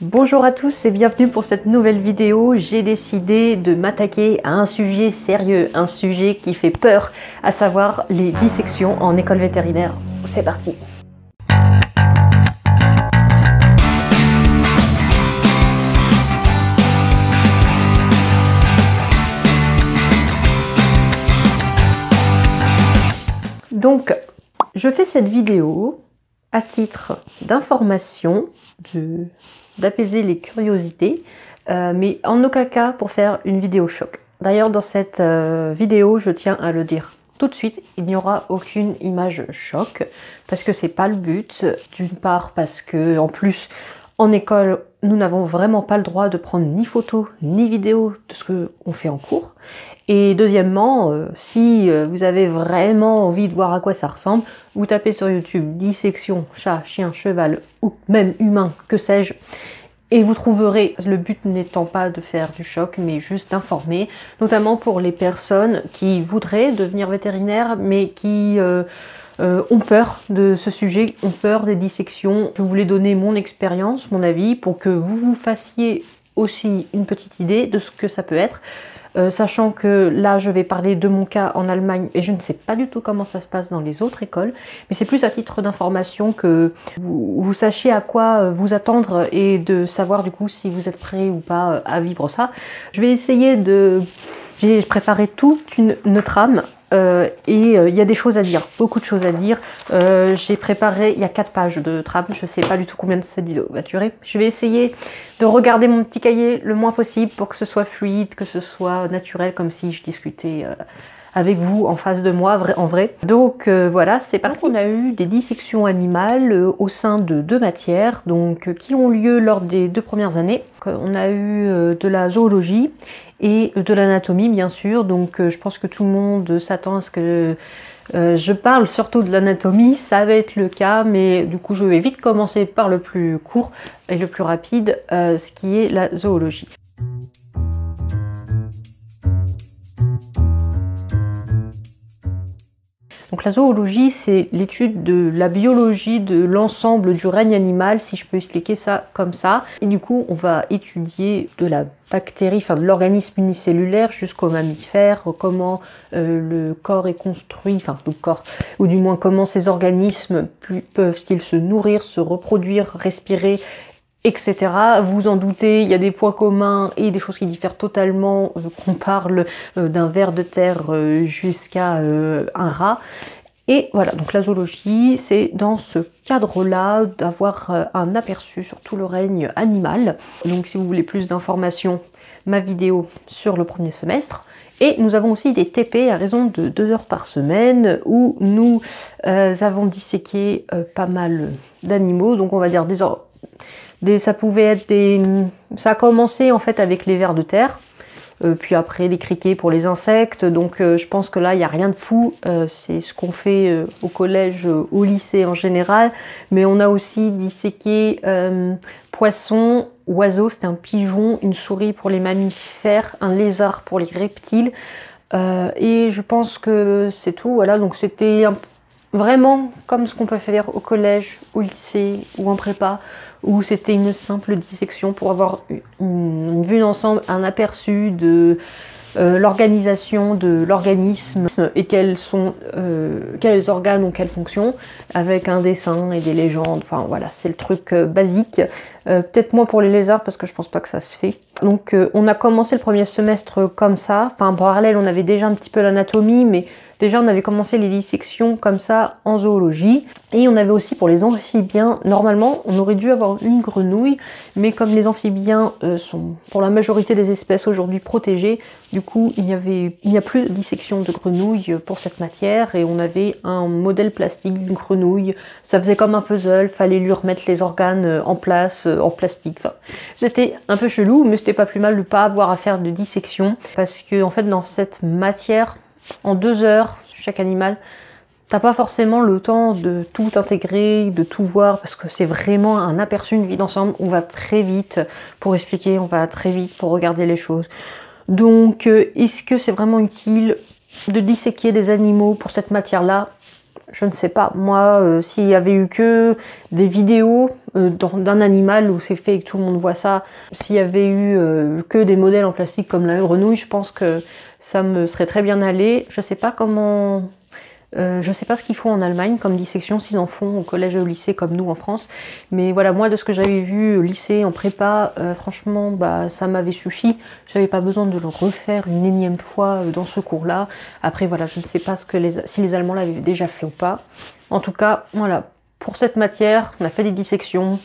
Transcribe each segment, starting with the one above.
Bonjour à tous et bienvenue pour cette nouvelle vidéo. J'ai décidé de m'attaquer à un sujet sérieux, un sujet qui fait peur, à savoir les dissections en école vétérinaire. C'est parti! Donc, je fais cette vidéo à titre d'information, d'apaiser les curiosités, mais en aucun cas pour faire une vidéo choc. D'ailleurs, dans cette vidéo, je tiens à le dire tout de suite, il n'y aura aucune image choc, parce que c'est pas le but. D'une part, parce que en plus, en école, nous n'avons vraiment pas le droit de prendre ni photo ni vidéo de ce qu'on fait en cours. Et deuxièmement, si vous avez vraiment envie de voir à quoi ça ressemble, vous tapez sur YouTube dissection, chat, chien, cheval ou même humain, que sais-je, et vous trouverez, le but n'étant pas de faire du choc, mais juste d'informer, notamment pour les personnes qui voudraient devenir vétérinaires, mais qui ont peur de ce sujet, ont peur des dissections. Je voulais donner mon expérience, mon avis, pour que vous vous fassiez aussi une petite idée de ce que ça peut être. Sachant que là je vais parler de mon cas en Allemagne et je ne sais pas du tout comment ça se passe dans les autres écoles, mais c'est plus à titre d'information que vous sachiez à quoi vous attendre et de savoir du coup si vous êtes prêt ou pas à vivre ça. Je vais essayer de... J'ai préparé toute une trame et il y a des choses à dire, beaucoup de choses à dire. J'ai préparé, il y a 4 pages de trame, je ne sais pas du tout combien de cette vidéo va durer. Je vais essayer de regarder mon petit cahier le moins possible pour que ce soit fluide, que ce soit naturel, comme si je discutais avec vous en face de moi, en vrai. Donc voilà, c'est parti. On a eu des dissections animales au sein de 2 matières, donc qui ont lieu lors des 2 premières années. On a eu de la zoologie et de l'anatomie bien sûr, donc je pense que tout le monde s'attend à ce que je parle surtout de l'anatomie, ça va être le cas, mais du coup je vais vite commencer par le plus court et le plus rapide, ce qui est la zoologie. Donc la zoologie, c'est l'étude de la biologie de l'ensemble du règne animal, si je peux expliquer ça comme ça. Et du coup, on va étudier de la bactérie, enfin de l'organisme unicellulaire jusqu'aux mammifères, comment le corps est construit, enfin le corps, ou du moins comment ces organismes peuvent-ils se nourrir, se reproduire, respirer, etc. Vous en doutez, il y a des points communs et des choses qui diffèrent totalement, qu'on parle d'un ver de terre jusqu'à un rat. Et voilà, donc la zoologie, c'est dans ce cadre-là d'avoir un aperçu sur tout le règne animal. Donc si vous voulez plus d'informations, ma vidéo sur le premier semestre. Et nous avons aussi des TP à raison de 2 heures par semaine où nous avons disséqué pas mal d'animaux, donc on va dire ça pouvait être des... Ça a commencé en fait avec les vers de terre, puis après les criquets pour les insectes, donc je pense que là il n'y a rien de fou, c'est ce qu'on fait au collège, au lycée en général, mais on a aussi disséqué poissons, oiseaux, c'était un pigeon, une souris pour les mammifères, un lézard pour les reptiles, et je pense que c'est tout, voilà, donc c'était vraiment comme ce qu'on peut faire au collège, au lycée ou en prépa, où c'était une simple dissection pour avoir une vue d'ensemble, un aperçu de l'organisation de l'organisme et quels organes ont quelles fonctions, avec un dessin et des légendes, enfin voilà, c'est le truc basique. Peut-être moins pour les lézards parce que je pense pas que ça se fait. Donc on a commencé le premier semestre comme ça, enfin en parallèle on avait déjà un petit peu l'anatomie, mais déjà on avait commencé les dissections comme ça en zoologie. Et on avait aussi pour les amphibiens, normalement on aurait dû avoir une grenouille, mais comme les amphibiens sont pour la majorité des espèces aujourd'hui protégés, du coup il n'y a plus de dissection de grenouille pour cette matière, et on avait un modèle plastique d'une grenouille, ça faisait comme un puzzle, fallait lui remettre les organes en place, en plastique, enfin, c'était un peu chelou, mais c'était pas plus mal de pas avoir à faire de dissection, parce que en fait dans cette matière, en 2 heures, chaque animal, t'as pas forcément le temps de tout intégrer, de tout voir, parce que c'est vraiment un aperçu, une vie d'ensemble. On va très vite pour expliquer, on va très vite pour regarder les choses. Donc, est-ce que c'est vraiment utile de disséquer des animaux pour cette matière-là? Je ne sais pas, moi, s'il y avait eu que des vidéos d'un animal où c'est fait et que tout le monde voit ça, s'il y avait eu que des modèles en plastique comme la grenouille, je pense que ça me serait très bien allé. Je sais pas comment... je sais pas ce qu'ils font en Allemagne comme dissection, s'ils en font au collège et au lycée comme nous en France. Mais voilà, moi de ce que j'avais vu au lycée, en prépa, franchement, bah, ça m'avait suffi. J'avais pas besoin de le refaire une énième fois dans ce cours-là. Après voilà, je ne sais pas si les Allemands l'avaient déjà fait ou pas. En tout cas, voilà, pour cette matière, on a fait des dissections.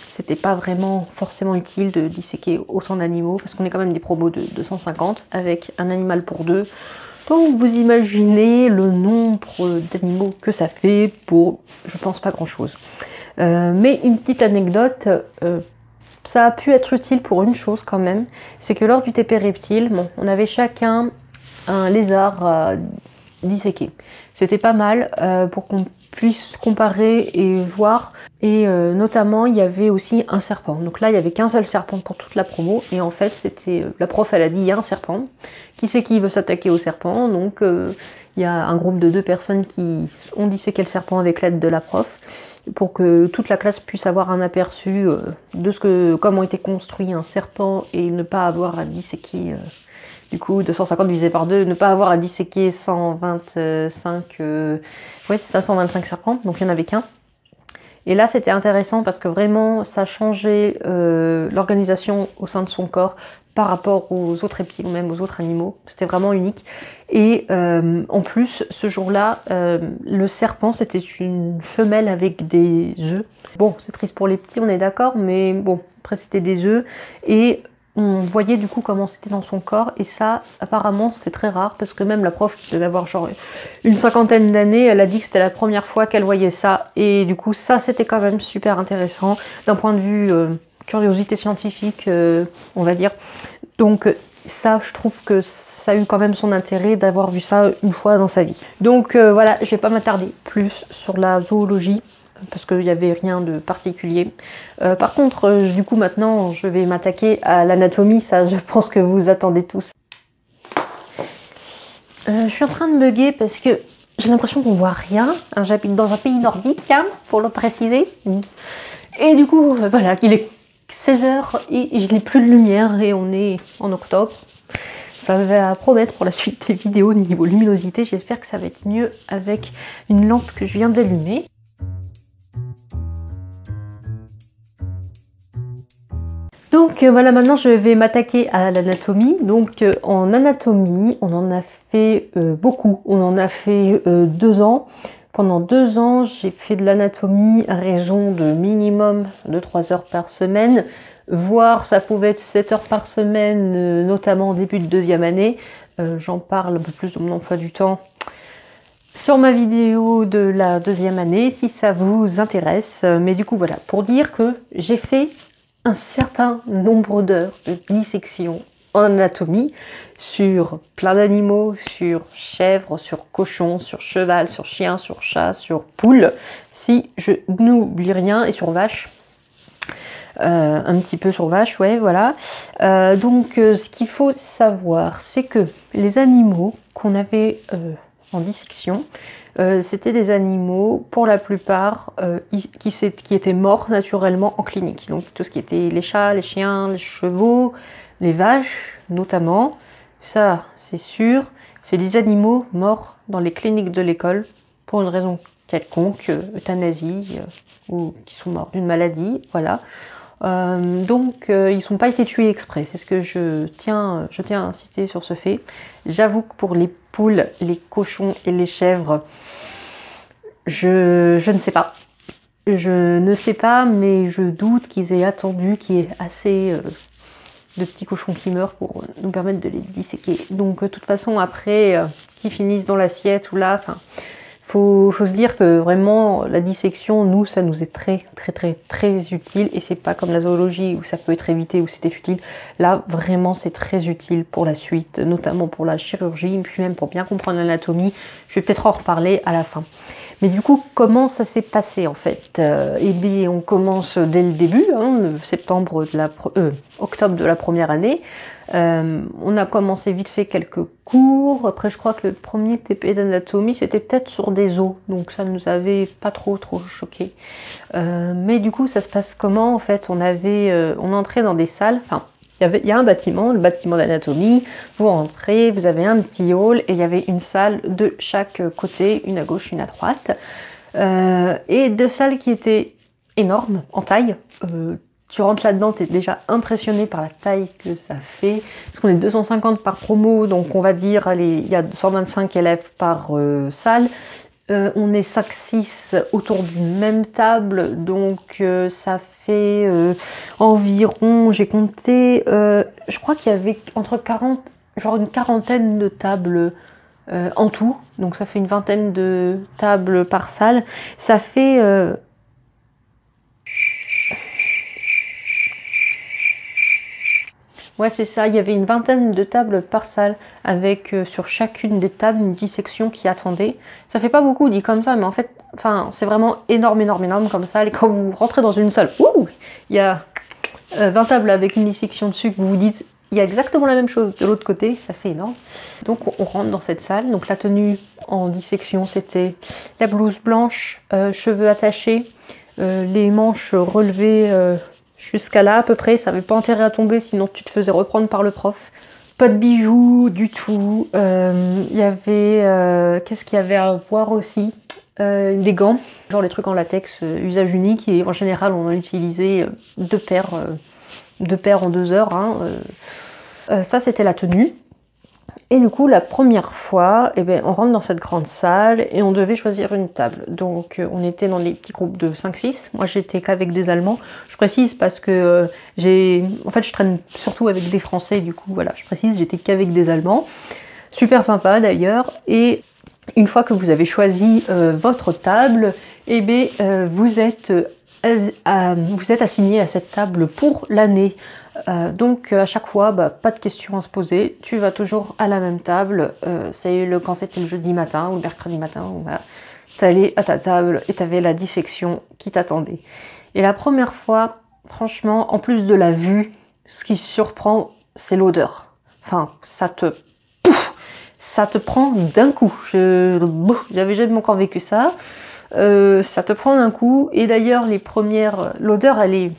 C'était pas vraiment forcément utile de disséquer autant d'animaux, parce qu'on est quand même des promos de 250 avec un animal pour deux. Donc vous imaginez le nombre d'animaux que ça fait pour, je pense, pas grand chose. Mais une petite anecdote, ça a pu être utile pour une chose quand même, c'est que lors du TP reptile, bon, on avait chacun un lézard à disséquer. C'était pas mal pour qu'on puisse comparer et voir. Et notamment, il y avait aussi un serpent. Donc là, il n'y avait qu'un seul serpent pour toute la promo. Et en fait, c'était la prof, elle a dit, il y a un serpent. Qui c'est qui veut s'attaquer au serpent? Donc, il y a un groupe de 2 personnes qui ont disséqué le serpent avec l'aide de la prof, pour que toute la classe puisse avoir un aperçu de comment était construit un serpent et ne pas avoir à disséquer... Du coup, 250 divisé par 2, ne pas avoir à disséquer 125, ouais, c'est ça, 125 serpents, donc il n'y en avait qu'un. Et là, c'était intéressant parce que vraiment, ça changeait l'organisation au sein de son corps par rapport aux autres reptiles ou même aux autres animaux. C'était vraiment unique. Et en plus, ce jour-là, le serpent, c'était une femelle avec des œufs. Bon, c'est triste pour les petits, on est d'accord, mais bon, après, c'était des œufs. Et on voyait du coup comment c'était dans son corps, et ça apparemment c'est très rare parce que même la prof qui devait avoir genre une cinquantaine d'années, elle a dit que c'était la première fois qu'elle voyait ça, et du coup ça c'était quand même super intéressant d'un point de vue curiosité scientifique, on va dire. Donc ça, je trouve que ça a eu quand même son intérêt d'avoir vu ça une fois dans sa vie. Donc voilà, je vais pas m'attarder plus sur la zoologie parce qu'il n'y avait rien de particulier. Par contre, du coup maintenant, je vais m'attaquer à l'anatomie, ça je pense que vous attendez tous. Je suis en train de bugger parce que j'ai l'impression qu'on voit rien. J'habite dans un pays nordique, hein, pour le préciser. Et du coup, voilà, il est 16h et je n'ai plus de lumière et on est en octobre. Ça va promettre pour la suite des vidéos niveau luminosité. J'espère que ça va être mieux avec une lampe que je viens d'allumer. Donc voilà, maintenant je vais m'attaquer à l'anatomie. Donc en anatomie, on en a fait beaucoup. On en a fait 2 ans. Pendant 2 ans, j'ai fait de l'anatomie à raison de minimum de 3 heures par semaine, voire ça pouvait être 7 heures par semaine, notamment au début de 2e année. J'en parle un peu plus de mon emploi du temps sur ma vidéo de la 2e année, si ça vous intéresse. Mais du coup, voilà, pour dire que j'ai fait un certain nombre d'heures de dissection en anatomie sur plein d'animaux, sur chèvre, sur cochon, sur cheval, sur chien, sur chat, sur poule, si je n'oublie rien, et sur vache. Un petit peu sur vache, ouais, voilà. Donc, ce qu'il faut savoir, c'est que les animaux qu'on avait en dissection, c'était des animaux, pour la plupart, qui étaient morts naturellement en clinique. Donc tout ce qui était les chats, les chiens, les chevaux, les vaches notamment, ça c'est sûr, c'est des animaux morts dans les cliniques de l'école pour une raison quelconque, euthanasie, ou qui sont morts d'une maladie, voilà. Donc ils n'ont pas été tués exprès, c'est ce que je tiens à insister sur ce fait. J'avoue que pour les poules, les cochons et les chèvres, je ne sais pas. Je ne sais pas, mais je doute qu'ils aient attendu qu'il y ait assez de petits cochons qui meurent pour nous permettre de les disséquer. Donc de toute façon, après, qu'ils finissent dans l'assiette ou là, enfin... Faut se dire que vraiment la dissection, nous, ça nous est très utile, et c'est pas comme la zoologie où ça peut être évité ou c'était futile. Là, vraiment, c'est très utile pour la suite, notamment pour la chirurgie, puis même pour bien comprendre l'anatomie. Je vais peut-être en reparler à la fin. Mais du coup, comment ça s'est passé en fait? Eh bien, on commence dès le début, hein, octobre de la première année. On a commencé vite fait quelques cours. Après, je crois que le premier TP d'anatomie, c'était peut-être sur des os, donc ça nous avait pas trop choqué. Mais du coup, ça se passe comment en fait? On entrait dans des salles. Enfin, il y a un bâtiment, le bâtiment d'anatomie. Vous rentrez, vous avez un petit hall et il y avait une salle de chaque côté, une à gauche, une à droite, et deux salles qui étaient énormes en taille. Tu rentres là-dedans, tu es déjà impressionné par la taille que ça fait. Parce qu'on est 250 par promo, donc on va dire, allez, il y a 125 élèves par salle. On est 5-6 autour d'une même table, donc ça fait environ, j'ai compté, je crois qu'il y avait entre 40, genre une quarantaine de tables en tout. Donc ça fait une vingtaine de tables par salle. Ça fait... Ouais, c'est ça, il y avait une vingtaine de tables par salle, avec sur chacune des tables une dissection qui attendait. Ça fait pas beaucoup dit comme ça, mais en fait, c'est vraiment énorme comme salle. Et quand vous rentrez dans une salle, il y a 20 tables avec une dissection dessus, que vous vous dites, il y a exactement la même chose de l'autre côté, ça fait énorme. Donc on rentre dans cette salle, donc la tenue en dissection, c'était la blouse blanche, cheveux attachés, les manches relevées jusqu'à là à peu près, ça n'avait pas intérêt à tomber, sinon tu te faisais reprendre par le prof. Pas de bijoux du tout. Il y avait... qu'est-ce qu'il y avait à voir aussi? Des gants, genre les trucs en latex, usage unique, et en général on en utilisait deux paires en 2 heures. Hein. Ça c'était la tenue. Et du coup, la première fois, on rentre dans cette grande salle et on devait choisir une table. Donc, on était dans des petits groupes de 5-6. Moi, j'étais qu'avec des Allemands. Je précise parce que je traîne surtout avec des Français. Du coup, voilà, je précise, j'étais qu'avec des Allemands. Super sympa d'ailleurs. Et une fois que vous avez choisi votre table, vous êtes assigné à cette table pour l'année. Donc à chaque fois, pas de questions à se poser, tu vas toujours à la même table. Quand c'était le jeudi matin ou le mercredi matin, t'allais à ta table et t'avais la dissection qui t'attendait. Et la première fois, franchement, en plus de la vue, ce qui surprend, c'est l'odeur. Enfin, ça te prend d'un coup. J'avais jamais encore vécu ça. Ça te prend d'un coup. Et d'ailleurs, l'odeur, elle est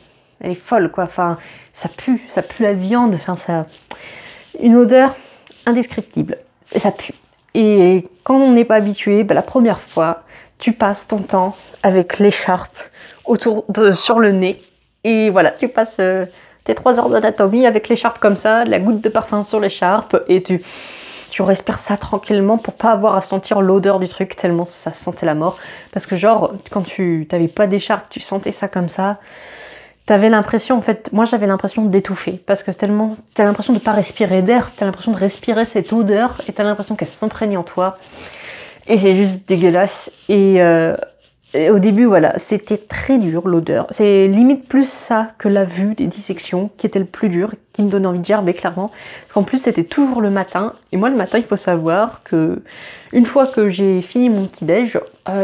folle, quoi. Enfin, ça pue la viande. Enfin, une odeur indescriptible. Et ça pue. Et quand on n'est pas habitué, la première fois, tu passes ton temps avec l'écharpe sur le nez. Et voilà, tu passes tes 3 heures d'anatomie avec l'écharpe comme ça, la goutte de parfum sur l'écharpe, et tu respires ça tranquillement pour pas avoir à sentir l'odeur du truc tellement ça sentait la mort. Parce que genre, quand tu t'avais pas d'écharpe, tu sentais ça comme ça, t'avais l'impression, en fait, moi j'avais l'impression d'étouffer. Parce que tellement, t'as l'impression de pas respirer d'air, t'as l'impression de respirer cette odeur, et t'as l'impression qu'elle s'imprègne en toi. Et c'est juste dégueulasse. Et au début, voilà, c'était très dur l'odeur. C'est limite plus ça que la vue des dissections qui était le plus dur, qui me donnait envie de gerber clairement. Parce qu'en plus, c'était toujours le matin. Et moi, le matin, il faut savoir que une fois que j'ai fini mon petit-déj,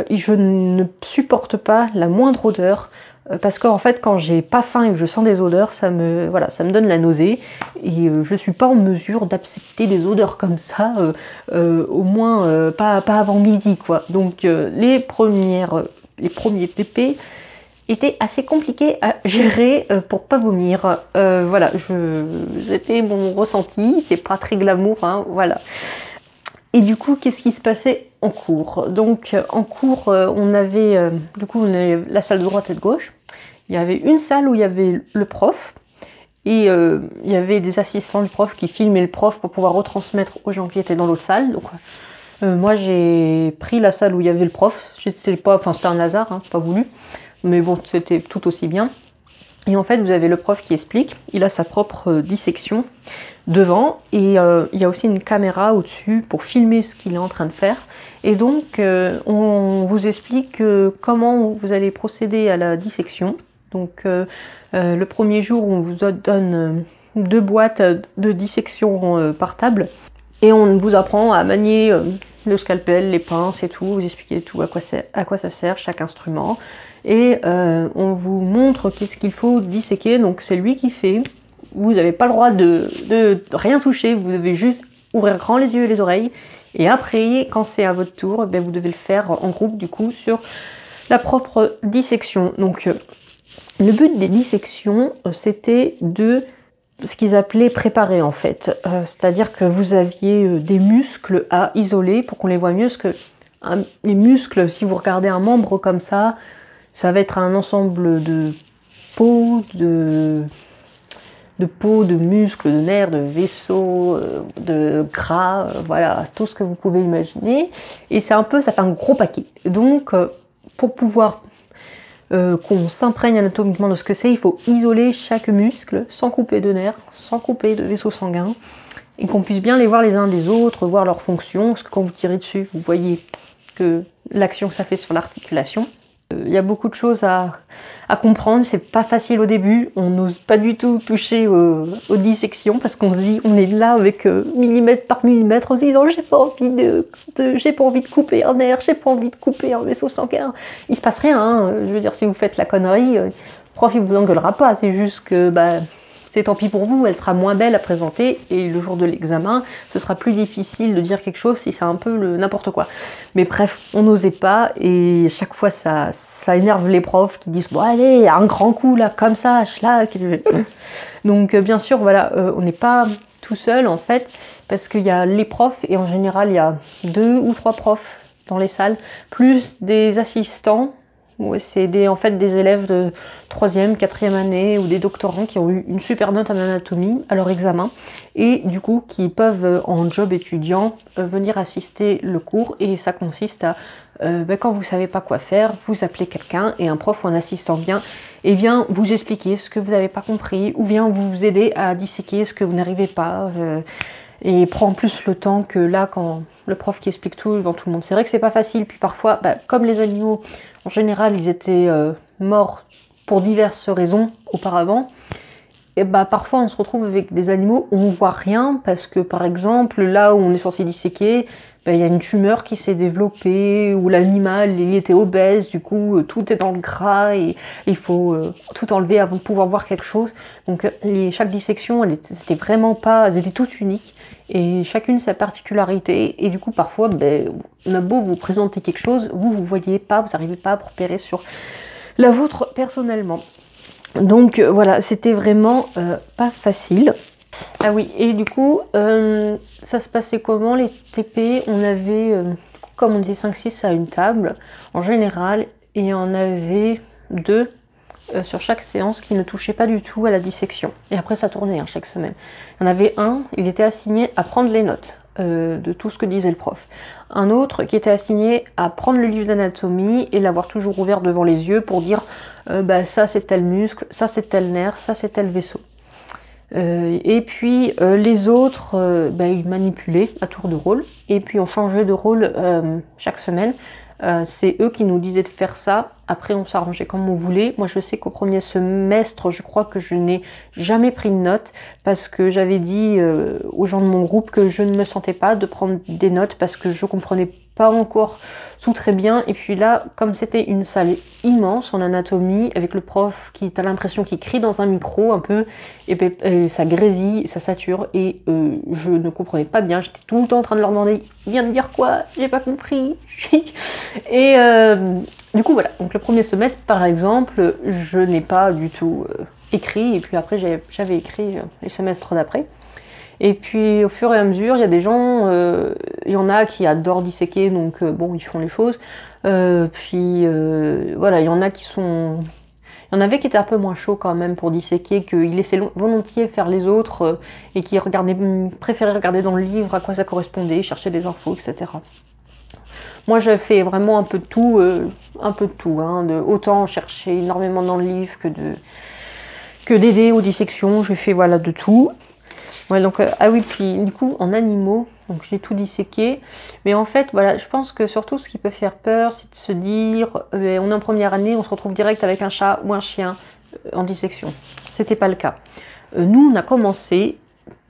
je ne supporte pas la moindre odeur. Parce qu'en fait, quand j'ai pas faim et que je sens des odeurs, ça me donne la nausée. Et je suis pas en mesure d'accepter des odeurs comme ça, au moins pas avant midi, quoi. Donc les premiers TP étaient assez compliqués à gérer pour pas vomir. Voilà, c'était mon ressenti, c'est pas très glamour, hein, voilà. Et du coup, qu'est-ce qui se passait en cours? Donc en cours, on avait la salle de droite et de gauche. Il y avait une salle où il y avait le prof, et il y avait des assistants du prof qui filmaient le prof pour pouvoir retransmettre aux gens qui étaient dans l'autre salle. Donc moi j'ai pris la salle où il y avait le prof. C'était un hasard, hein, pas voulu, mais bon, c'était tout aussi bien. Et en fait, vous avez le prof qui explique, il a sa propre dissection devant, et il y a aussi une caméra au-dessus pour filmer ce qu'il est en train de faire. Et donc, on vous explique comment vous allez procéder à la dissection. Donc, le premier jour, on vous donne 2 boîtes de dissection par table, et on vous apprend à manier le scalpel, les pinces et tout, vous expliquez tout à quoi ça sert, chaque instrument. Et on vous montre qu'est-ce qu'il faut disséquer, donc c'est lui qui fait. Vous n'avez pas le droit de rien toucher, vous devez juste ouvrir grand les yeux et les oreilles. Et après, quand c'est à votre tour, ben vous devez le faire en groupe du coup sur la propre dissection. Donc le but des dissections, c'était de ce qu'ils appelaient préparer en fait. C'est-à-dire que vous aviez des muscles à isoler pour qu'on les voit mieux. Parce que les muscles, si vous regardez un membre comme ça va être un ensemble de peau, de muscles, de nerfs, de vaisseaux, de gras, voilà, tout ce que vous pouvez imaginer. Et ça fait un gros paquet. Donc, pour pouvoir qu'on s'imprègne anatomiquement de ce que c'est, il faut isoler chaque muscle sans couper de nerfs, sans couper de vaisseaux sanguins, et qu'on puisse bien les voir les uns des autres, voir leurs fonctions, parce que quand vous tirez dessus, vous voyez que l'action que ça fait sur l'articulation. Il y a beaucoup de choses à comprendre, c'est pas facile au début, on n'ose pas du tout toucher aux dissections parce qu'on se dit, on est là avec millimètre par millimètre en se disant j'ai pas envie de couper un nerf, j'ai pas envie de couper un vaisseau sanguin. Il se passe rien, hein. Je veux dire, si vous faites la connerie, le prof il vous engueulera pas, c'est juste que c'est tant pis pour vous, elle sera moins belle à présenter et le jour de l'examen, ce sera plus difficile de dire quelque chose si c'est un peu le n'importe quoi. Mais bref, on n'osait pas et chaque fois ça énerve les profs qui disent bon allez, un grand coup là, comme ça, schlack. Donc bien sûr, voilà, on n'est pas tout seul en fait, parce qu'il y a les profs et en général il y a 2 ou 3 profs dans les salles, plus des assistants. Ouais, c'est en fait des élèves de 3e, 4e année ou des doctorants qui ont eu une super note en anatomie à leur examen et du coup qui peuvent en job étudiant venir assister le cours, et ça consiste à quand vous savez pas quoi faire, vous appelez quelqu'un et un prof ou un assistant vient vous expliquer ce que vous n'avez pas compris ou vient vous aider à disséquer ce que vous n'arrivez pas et prend plus le temps que là quand le prof qui explique tout devant tout le monde. C'est vrai que c'est pas facile, puis parfois comme les animaux en général, ils étaient morts pour diverses raisons auparavant. Et parfois, on se retrouve avec des animaux où on voit rien parce que, par exemple, là où on est censé disséquer, il y a une tumeur qui s'est développée ou l'animal il était obèse, du coup tout est dans le gras et il faut tout enlever avant de pouvoir voir quelque chose. Donc chaque dissection, elles étaient toutes uniques et chacune sa particularité, et du coup parfois on a beau vous présenter quelque chose, vous voyez pas, vous n'arrivez pas à repérer sur la vôtre personnellement. Donc voilà, c'était vraiment pas facile. Ah oui, et du coup, ça se passait comment les TP? On avait, comme on disait, 5-6 à une table, en général, et on avait 2 sur chaque séance qui ne touchaient pas du tout à la dissection. Et après, ça tournait chaque semaine. Il y en avait un, il était assigné à prendre les notes de tout ce que disait le prof. Un autre qui était assigné à prendre le livre d'anatomie et l'avoir toujours ouvert devant les yeux pour dire ça c'est tel muscle, ça c'est tel nerf, ça c'est tel vaisseau. Et puis les autres, ils manipulaient à tour de rôle, et puis on changeait de rôle chaque semaine. C'est eux qui nous disaient de faire ça, après on s'arrangeait comme on voulait. Moi je sais qu'au premier semestre, je crois que je n'ai jamais pris de notes, parce que j'avais dit aux gens de mon groupe que je ne me sentais pas de prendre des notes, parce que je comprenais pas encore tout très bien. Et puis là, comme c'était une salle immense en anatomie, avec le prof qui t'as l'impression qu'il crie dans un micro un peu, et ça grésille, ça sature, et je ne comprenais pas bien. J'étais tout le temps en train de leur demander « viens de dire quoi? J'ai pas compris !» Et du coup voilà, donc le premier semestre par exemple, je n'ai pas du tout écrit, et puis après j'avais écrit les semestres d'après. Et puis au fur et à mesure, il y a des gens, il y en a qui adorent disséquer, donc ils font les choses. Voilà, il y en a qui sont... Il y en avait qui étaient un peu moins chauds quand même pour disséquer, qu'ils laissaient volontiers faire les autres et qui préféraient regarder dans le livre à quoi ça correspondait, chercher des infos, etc. Moi j'ai fait vraiment un peu de tout, autant chercher énormément dans le livre que d'aider aux dissections, j'ai fait voilà de tout. Ouais, donc, ah oui, puis du coup, en animaux, donc j'ai tout disséqué. Mais en fait, voilà, je pense que surtout ce qui peut faire peur, c'est de se dire, on est en première année, on se retrouve direct avec un chat ou un chien en dissection. C'était pas le cas. Nous, on a commencé,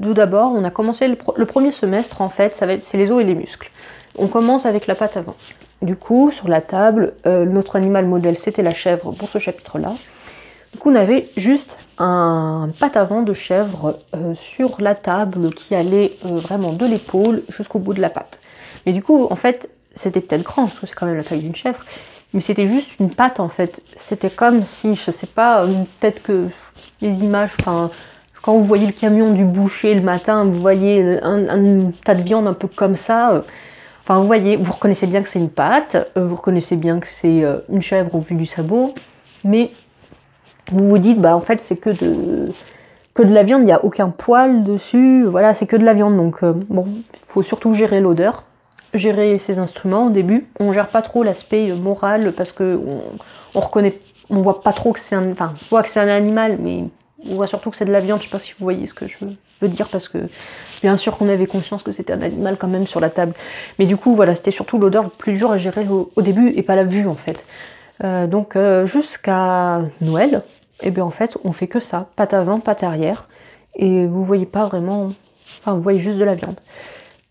tout d'abord, le premier semestre, en fait, c'est les os et les muscles. On commence avec la pâte avant. Du coup, sur la table, notre animal modèle, c'était la chèvre pour ce chapitre-là. Du coup, on avait juste un pâte avant de chèvre sur la table qui allait vraiment de l'épaule jusqu'au bout de la patte. Mais du coup, en fait, c'était peut-être grand, parce que c'est quand même la taille d'une chèvre, mais c'était juste une patte, en fait. C'était comme si, je sais pas, peut-être que les images, enfin, quand vous voyez le camion du boucher le matin, vous voyez un tas de viande un peu comme ça. Enfin, vous voyez, vous reconnaissez bien que c'est une pâte, vous reconnaissez bien que c'est une chèvre au vu du sabot, mais vous vous dites, bah en fait, c'est que de la viande, il n'y a aucun poil dessus, voilà, c'est que de la viande. Donc, bon, il faut surtout gérer l'odeur, gérer ses instruments au début. On gère pas trop l'aspect moral parce que on reconnaît, on voit pas trop que c'est un, enfin, on voit que c'est un animal, mais on voit surtout que c'est de la viande. Je sais pas si vous voyez ce que je veux dire, parce que bien sûr qu'on avait conscience que c'était un animal quand même sur la table. Mais du coup, voilà, c'était surtout l'odeur le plus dur à gérer au début et pas la vue en fait. Donc jusqu'à Noël, et bien en fait, on fait que ça, pâte avant, pâte arrière, et vous voyez pas vraiment, enfin vous voyez juste de la viande.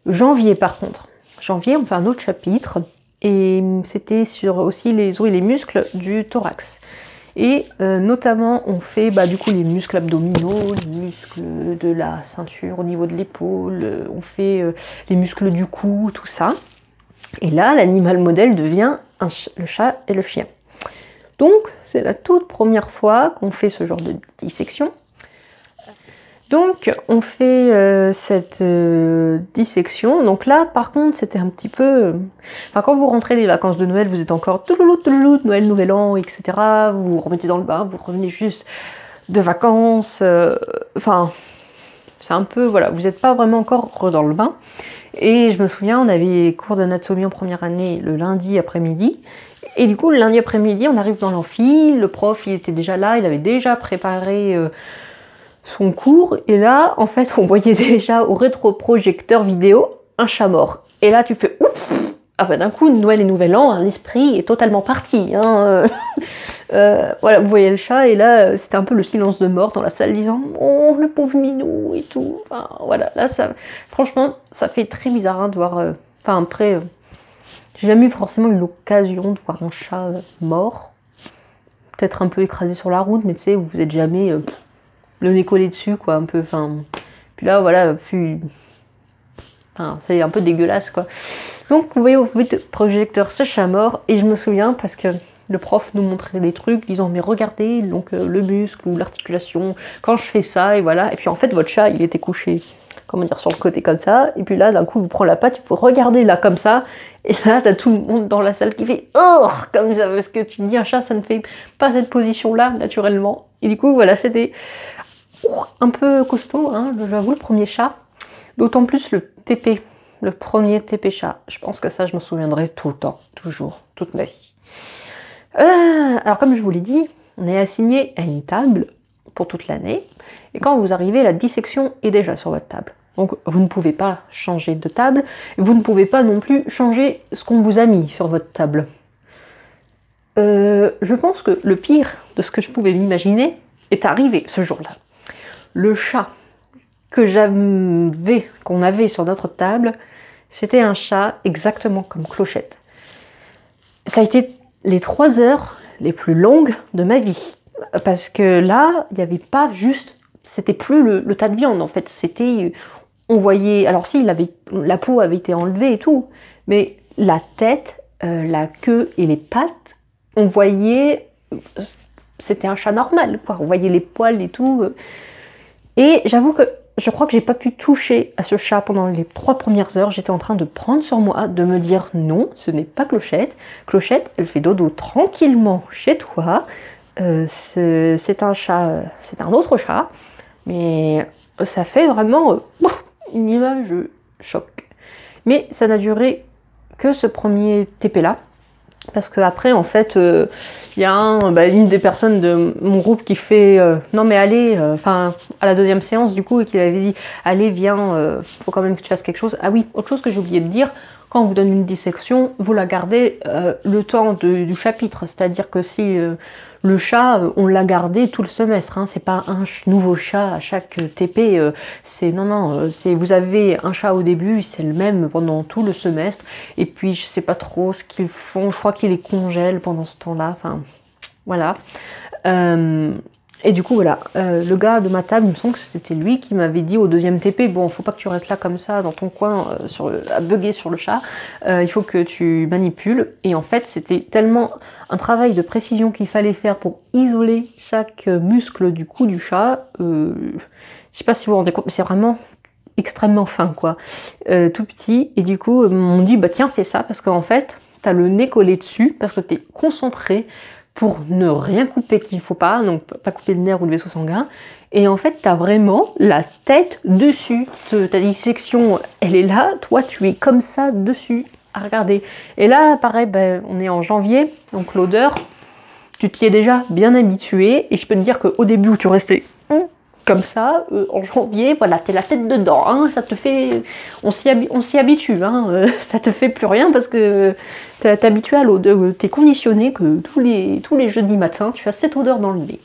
Janvier par contre, janvier on fait un autre chapitre, et c'était sur aussi les os et les muscles du thorax. Et notamment on fait du coup les muscles abdominaux, les muscles de la ceinture au niveau de l'épaule, on fait les muscles du cou, tout ça. Et là l'animal modèle devient le chat et le chien. Donc c'est la toute première fois qu'on fait ce genre de dissection. Donc on fait cette dissection. Donc là par contre c'était un petit peu... Enfin quand vous rentrez des vacances de Noël, vous êtes encore toulouloute, Noël, Nouvel An, etc. Vous vous remettez dans le bain, vous revenez juste de vacances. Enfin c'est un peu... Voilà, vous n'êtes pas vraiment encore dans le bain. Et je me souviens, on avait cours d'anatomie en première année le lundi après-midi. Et du coup le lundi après-midi on arrive dans l'amphi, le prof il était déjà là, il avait déjà préparé... son cours, et là en fait on voyait déjà au rétroprojecteur vidéo un chat mort, et là tu fais ouf, ah bah d'un coup Noël et Nouvel An, l'esprit est totalement parti, hein. Voilà, vous voyez le chat, et là c'était un peu le silence de mort dans la salle disant oh le pauvre minou et tout, enfin voilà, là ça franchement ça fait très bizarre hein, de voir, enfin après j'ai jamais forcément eu l'occasion de voir un chat mort, peut-être un peu écrasé sur la route, mais tu sais vous êtes jamais le nez collé dessus quoi, un peu, enfin puis là voilà, puis enfin, c'est un peu dégueulasse quoi. Donc vous voyez au projecteur ce chat mort, et je me souviens parce que le prof nous montrait des trucs disant mais regardez donc le muscle ou l'articulation quand je fais ça, et voilà, et puis en fait votre chat il était couché, comment dire, sur le côté comme ça, et puis là d'un coup il vous prend la patte, il faut regarder là comme ça, et là t'as tout le monde dans la salle qui fait oh comme ça, parce que tu te dis un chat ça ne fait pas cette position là naturellement, et du coup voilà c'était un peu costaud, hein, j'avoue, le premier chat. D'autant plus le TP, le premier TP chat. Je pense que ça, je m'en souviendrai tout le temps, toujours, toute ma vie. Alors, comme je vous l'ai dit, on est assigné à une table pour toute l'année. Et quand vous arrivez, la dissection est déjà sur votre table. Donc, vous ne pouvez pas changer de table. Et vous ne pouvez pas non plus changer ce qu'on vous a mis sur votre table. Je pense que le pire de ce que je pouvais m'imaginer est arrivé ce jour-là. Le chat qu'on avait sur notre table, c'était un chat exactement comme Clochette. Ça a été les 3 heures les plus longues de ma vie. Parce que là, il n'y avait pas juste... C'était plus le tas de viande, en fait. C'était... On voyait... Alors si, la peau avait été enlevée et tout, mais la tête, la queue et les pattes, on voyait... C'était un chat normal, quoi. On voyait les poils et tout... Et j'avoue que je crois que j'ai pas pu toucher à ce chat pendant les 3 premières heures. J'étais en train de prendre sur moi, de me dire non, ce n'est pas Clochette. Clochette, elle fait dodo tranquillement chez toi. C'est un chat, c'est un autre chat. Mais ça fait vraiment une image choc. Mais ça n'a duré que ce premier TP là. Parce qu'après, en fait, il y a une des personnes de mon groupe qui fait non mais allez, à la 2e séance du coup, et qui avait dit allez viens, faut quand même que tu fasses quelque chose. Ah oui, autre chose que j'ai oublié de dire, quand on vous donne une dissection, vous la gardez le temps du chapitre. C'est-à-dire que si le chat, on l'a gardé tout le semestre, hein, c'est pas un nouveau chat à chaque TP, vous avez un chat au début, c'est le même pendant tout le semestre, et puis je sais pas trop ce qu'ils font, je crois qu'ils les congèlent pendant ce temps-là, enfin voilà. Et du coup voilà, le gars de ma table, il me semble que c'était lui qui m'avait dit au deuxième TP, bon faut pas que tu restes là comme ça dans ton coin à bugger sur le chat, il faut que tu manipules. Et en fait c'était tellement un travail de précision qu'il fallait faire pour isoler chaque muscle du cou du chat, je sais pas si vous vous rendez compte, mais c'est vraiment extrêmement fin quoi, tout petit. Et du coup on m'ont dit bah tiens fais ça, parce qu'en fait t'as le nez collé dessus, parce que t'es concentré pour ne rien couper qu'il ne faut pas, donc pas couper le nerf ou le vaisseau sanguin. Et en fait, tu as vraiment la tête dessus. Ta dissection, elle est là, toi, tu es comme ça dessus, à regarder. Et là, pareil, on est en janvier, donc l'odeur, tu t'y es déjà bien habitué. Et je peux te dire qu'au début, où tu restais comme ça, en janvier, voilà, t'es la tête dedans, hein, ça te fait, on s'y habitue, hein, ça te fait plus rien parce que t'es habitué à l'odeur, t'es conditionné que tous les jeudis matins, tu as cette odeur dans le nez.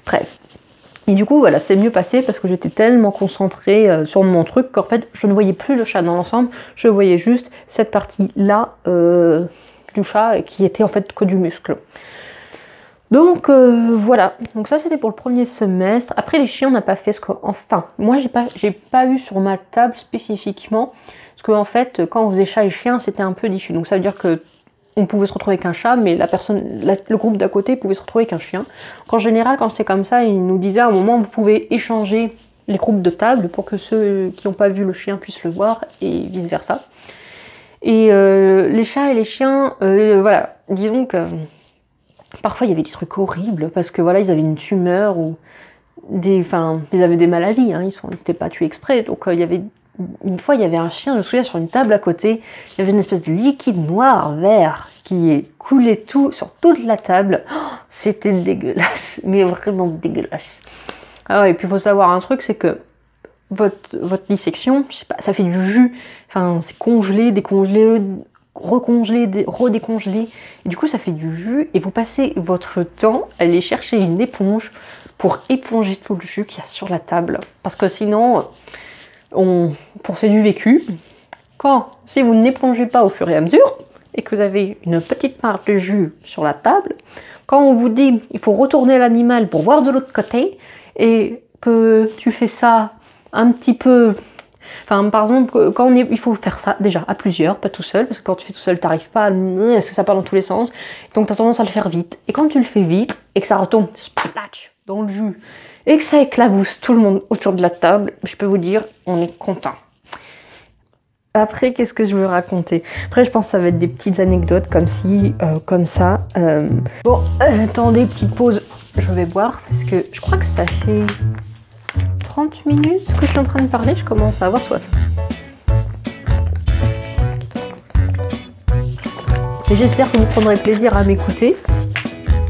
Bref. Et du coup, voilà, c'est mieux passé parce que j'étais tellement concentrée sur mon truc qu'en fait, je ne voyais plus le chat dans l'ensemble, je voyais juste cette partie-là du chat qui était en fait que du muscle. Donc voilà, donc ça c'était pour le premier semestre. Après les chiens on n'a pas fait ce que, enfin moi j'ai pas eu sur ma table spécifiquement, parce qu'en fait quand on faisait chat et chien c'était un peu diffus. Donc ça veut dire que on pouvait se retrouver avec un chat, mais le groupe d'à côté pouvait se retrouver avec un chien. En général quand c'était comme ça, ils nous disaient à un moment vous pouvez échanger les groupes de table pour que ceux qui n'ont pas vu le chien puissent le voir et vice versa. Et les chats et les chiens, voilà, disons que parfois il y avait des trucs horribles parce que voilà, ils avaient une tumeur ou ils avaient des maladies, hein, ils n'étaient pas tués exprès. Donc une fois il y avait un chien, je me souviens, sur une table à côté, il y avait une espèce de liquide noir vert qui est coulé tout sur toute la table. Oh, c'était dégueulasse, mais vraiment dégueulasse. Ah ouais, et puis il faut savoir un truc, c'est que votre dissection, je sais pas, ça fait du jus, enfin c'est congelé, décongelé, recongelé, redécongelé, et du coup ça fait du jus, et vous passez votre temps à aller chercher une éponge pour éponger tout le jus qu'il y a sur la table, parce que sinon, pour c'est du vécu, si vous n'épongez pas au fur et à mesure, et que vous avez une petite part de jus sur la table, quand on vous dit il faut retourner l'animal pour voir de l'autre côté, et que tu fais ça un petit peu... Enfin, par exemple, il faut faire ça déjà à plusieurs, pas tout seul, parce que quand tu fais tout seul, t'arrives pas parce que ça part dans tous les sens, donc tu as tendance à le faire vite. Et quand tu le fais vite, et que ça retombe splatch dans le jus, et que ça éclabousse tout le monde autour de la table, je peux vous dire, on est content. Après, qu'est-ce que je veux raconter? Après, je pense que ça va être des petites anecdotes comme ci, comme ça. Bon, attendez, petite pause, je vais boire, parce que je crois que ça fait 30 minutes que je suis en train de parler, je commence à avoir soif. Et j'espère que vous prendrez plaisir à m'écouter.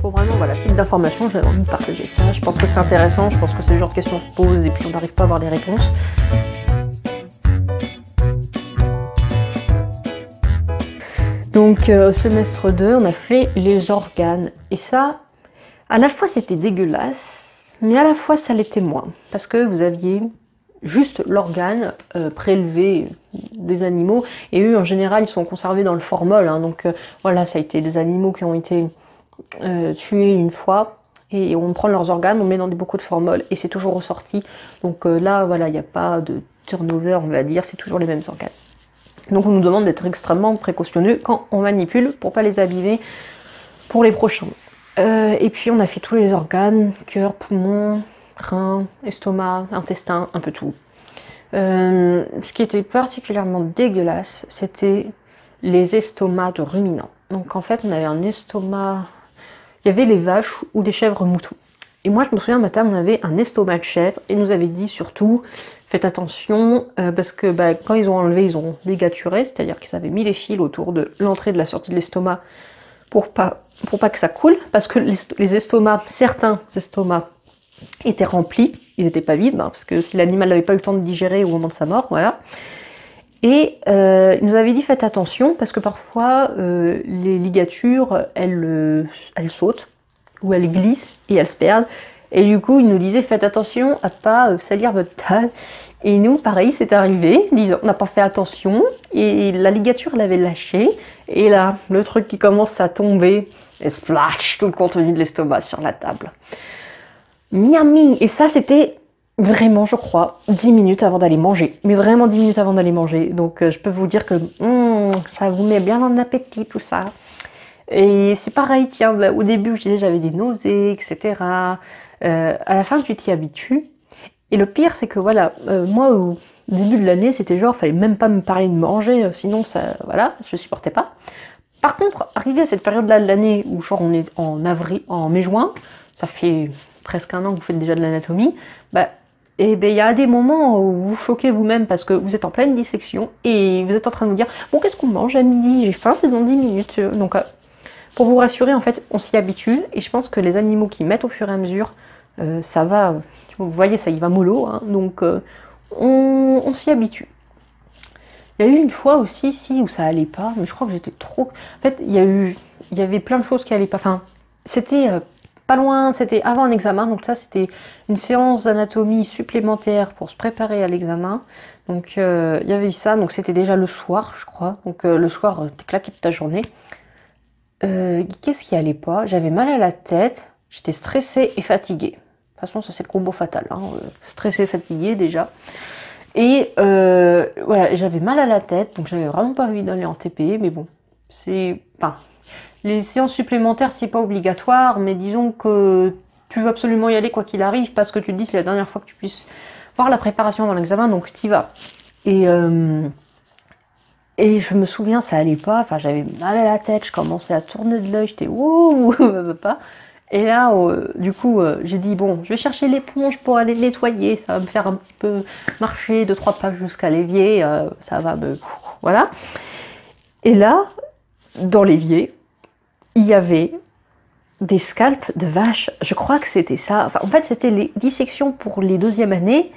Pour vraiment, voilà, type d'information, j'avais envie de partager ça. Je pense que c'est intéressant, je pense que c'est le genre de questions qu'on se pose et puis on n'arrive pas à avoir les réponses. Donc, semestre 2, on a fait les organes. Et ça, à la fois c'était dégueulasse, mais à la fois ça l'était moins, parce que vous aviez juste l'organe prélevé des animaux, et eux en général ils sont conservés dans le formol, hein, donc voilà, ça a été des animaux qui ont été tués une fois, et on prend leurs organes, on met dans des bocaux de formol, et c'est toujours ressorti, donc là voilà, il n'y a pas de turnover, on va dire, c'est toujours les mêmes organes. Donc on nous demande d'être extrêmement précautionneux quand on manipule, pour pas les abîmer pour les prochains. Et puis on a fait tous les organes, cœur, poumon, rein, estomac, intestin, un peu tout. Ce qui était particulièrement dégueulasse, c'était les estomacs de ruminants. Donc en fait on avait un estomac, il y avait les vaches ou des chèvres moutons. Et moi je me souviens, à ma table on avait un estomac de chèvre, et nous avait dit surtout, faites attention, parce que quand ils ont enlevé, ils ont ligaturé, c'est-à-dire qu'ils avaient mis les fils autour de l'entrée et de la sortie de l'estomac, pour pas que ça coule, parce que les estomacs, certains estomacs étaient remplis, ils n'étaient pas vides, parce que si l'animal n'avait pas eu le temps de digérer au moment de sa mort, voilà. Et il nous avait dit faites attention parce que parfois les ligatures elles sautent ou elles glissent et elles se perdent. Et du coup il nous disait faites attention à pas salir votre table. Et nous pareil c'est arrivé, disons, on n'a pas fait attention et la ligature elle avait lâché. Et là le truc qui commence à tomber et splash tout le contenu de l'estomac sur la table. Miami. Et ça c'était vraiment, je crois, 10 minutes avant d'aller manger. Mais vraiment 10 minutes avant d'aller manger. Donc je peux vous dire que ça vous met bien en appétit tout ça. Et c'est pareil, tiens, bah, au début je disais j'avais des nausées, etc. À la fin tu t'y habitues. Et le pire c'est que voilà, moi au début de l'année c'était genre, fallait même pas me parler de manger, sinon ça, voilà, je supportais pas. Par contre, arrivé à cette période-là de l'année où genre on est en avril, en mai-juin, ça fait presque un an que vous faites déjà de l'anatomie, bah et ben il y a des moments où vous choquez vous-même parce que vous êtes en pleine dissection et vous êtes en train de vous dire bon qu'est-ce qu'on mange à midi, j'ai faim, c'est dans 10 minutes. Donc pour vous rassurer en fait on s'y habitue et je pense que les animaux qui mettent au fur et à mesure ça va, vous voyez ça y va mollo, hein, donc on s'y habitue. Il y a eu une fois aussi ici où ça allait pas, mais je crois que j'étais trop... En fait il y avait plein de choses qui allaient pas, enfin c'était... pas loin, c'était avant un examen, donc ça c'était une séance d'anatomie supplémentaire pour se préparer à l'examen. Donc il y avait eu ça, donc c'était déjà le soir je crois, donc le soir t'es claqué toute ta journée. Qu'est-ce qui allait pas? J'avais mal à la tête, j'étais stressée et fatiguée. De toute façon ça c'est le combo fatal, hein. Stressée et fatiguée déjà. Et voilà, j'avais mal à la tête, donc j'avais vraiment pas envie d'aller en TP, mais bon, c'est... Enfin, les séances supplémentaires, c'est pas obligatoire, mais disons que tu veux absolument y aller quoi qu'il arrive, parce que tu te dis c'est la dernière fois que tu puisses voir la préparation dans l'examen, donc tu y vas. Et je me souviens, ça allait pas, enfin j'avais mal à la tête, je commençais à tourner de l'œil, j'étais wouh, pas. Et là, du coup, j'ai dit bon, je vais chercher l'éponge pour aller nettoyer, ça va me faire un petit peu marcher 2-3 pas jusqu'à l'évier, ça va me... Voilà. Et là, dans l'évier, il y avait des scalps de vaches, je crois que c'était ça. Enfin, en fait, c'était les dissections pour les deuxième années,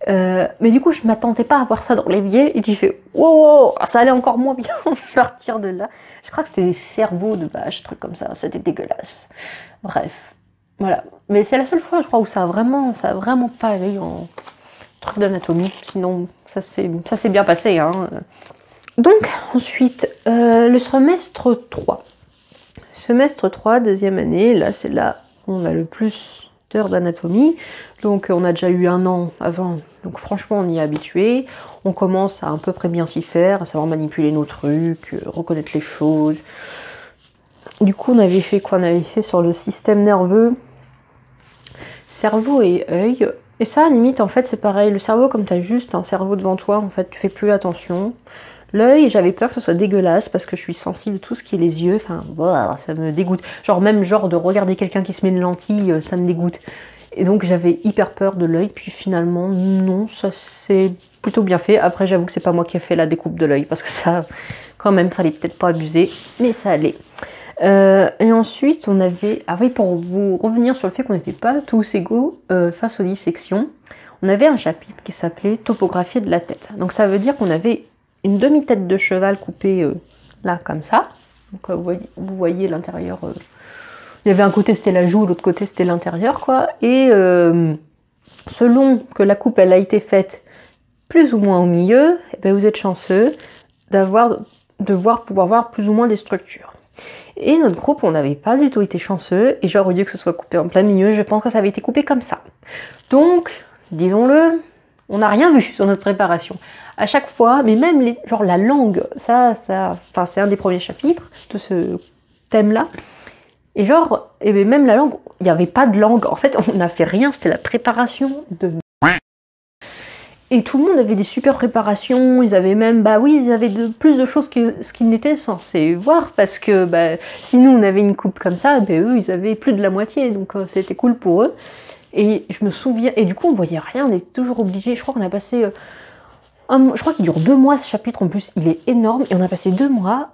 mais du coup, je m'attendais pas à voir ça dans l'évier, et j'ai fait wow, ça allait encore moins bien partir de là. Je crois que c'était des cerveaux de vaches, trucs comme ça, c'était dégueulasse. Bref, voilà. Mais c'est la seule fois, je crois, où ça a vraiment pas allé en truc d'anatomie. Sinon, ça s'est bien passé, hein. Donc, ensuite, le semestre 3. Semestre 3, deuxième année, là c'est là où on a le plus d'heures d'anatomie. Donc on a déjà eu un an avant, donc franchement on y est habitué. On commence à peu près bien s'y faire, à savoir manipuler nos trucs, reconnaître les choses. Du coup on avait fait quoi? On avait fait sur le système nerveux, cerveau et œil. Et ça limite en fait c'est pareil, le cerveau comme tu as juste un cerveau devant toi, en fait tu fais plus attention. L'œil, j'avais peur que ce soit dégueulasse parce que je suis sensible à tout ce qui est les yeux, enfin voilà, ça me dégoûte. Genre même genre de regarder quelqu'un qui se met une lentille, ça me dégoûte. Et donc j'avais hyper peur de l'œil, puis finalement non, ça s'est plutôt bien fait. Après j'avoue que c'est pas moi qui ai fait la découpe de l'œil parce que ça quand même fallait peut-être pas abuser, mais ça allait. Et ensuite on avait, ah oui, pour vous revenir sur le fait qu'on n'était pas tous égaux face aux dissections, on avait un chapitre qui s'appelait topographie de la tête. Donc ça veut dire qu'on avait une demi-tête de cheval coupée là comme ça. Donc vous voyez l'intérieur. Il y avait un côté c'était la joue, l'autre côté c'était l'intérieur quoi. Et selon que la coupe elle a été faite plus ou moins au milieu, eh bien, vous êtes chanceux pouvoir voir plus ou moins des structures. Et notre groupe on n'avait pas du tout été chanceux et genre au lieu que ce soit coupé en plein milieu, je pense que ça avait été coupé comme ça. Donc disons-le, on n'a rien vu sur notre préparation. À chaque fois, mais même genre la langue, enfin c'est un des premiers chapitres de ce thème-là. Et genre, et même la langue, il n'y avait pas de langue. En fait, on n'a fait rien, c'était la préparation de... Et tout le monde avait des super préparations, ils avaient même, bah oui, ils avaient plus de choses que ce qu'ils n'étaient censés voir, parce que bah, si nous on avait une coupe comme ça, bah, eux ils avaient plus de la moitié, donc c'était cool pour eux. Et je me souviens, et du coup on voyait rien, on est toujours obligé, je crois qu'on a passé... je crois qu'il dure 2 mois ce chapitre, en plus il est énorme, et on a passé 2 mois